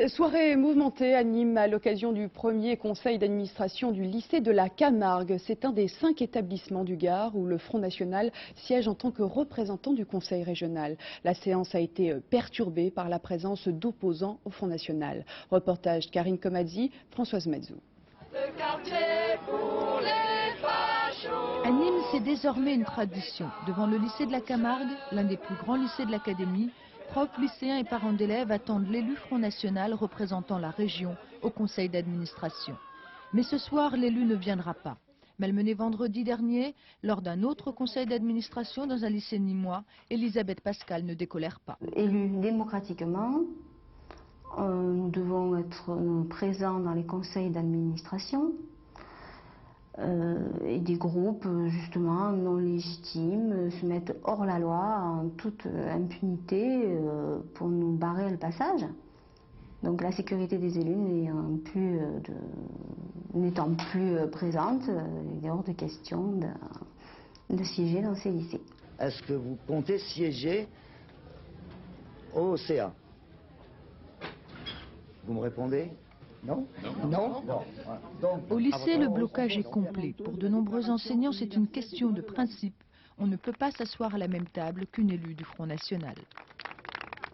Soirée mouvementée à Nîmes à l'occasion du premier conseil d'administration du lycée de la Camargue. C'est un des 5 établissements du Gard où le Front National siège en tant que représentant du conseil régional. La séance a été perturbée par la présence d'opposants au Front National. Reportage Karine Komadzi, Françoise Metzou. À Nîmes, c'est désormais une tradition. Devant le lycée de la Camargue, l'un des plus grands lycées de l'Académie, profs, lycéens et parents d'élèves attendent l'élu Front National représentant la région au conseil d'administration. Mais ce soir, l'élu ne viendra pas. Malmenée vendredi dernier, lors d'un autre conseil d'administration dans un lycée nîmois, Elisabeth Pascal ne décolère pas. Élus démocratiquement, nous devons être présents dans les conseils d'administration. Et des groupes justement non légitimes se mettent hors la loi en toute impunité pour nous barrer le passage. Donc la sécurité des élus n'étant plus présente, il est hors de question de siéger dans ces lycées. Est-ce que vous comptez siéger au CA? Vous me répondez? Non? Non. Au lycée, le blocage est complet. Pour de nombreux enseignants, c'est une question de principe. On ne peut pas s'asseoir à la même table qu'une élue du Front National.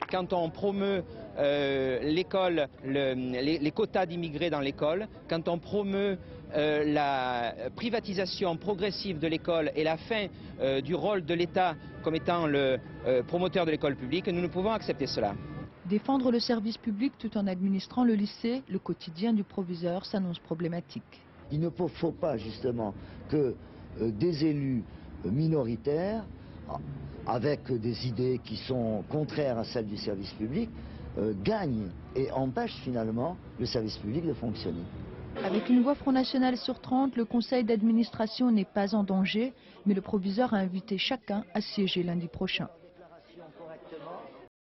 Quand on promeut l'école, les quotas d'immigrés dans l'école, quand on promeut la privatisation progressive de l'école et la fin du rôle de l'État comme étant le promoteur de l'école publique, nous ne pouvons accepter cela. Défendre le service public tout en administrant le lycée, le quotidien du proviseur s'annonce problématique. Il ne faut pas justement que des élus minoritaires, avec des idées qui sont contraires à celles du service public, gagnent et empêchent finalement le service public de fonctionner. Avec une voix Front National sur 30, le conseil d'administration n'est pas en danger, mais le proviseur a invité chacun à siéger lundi prochain.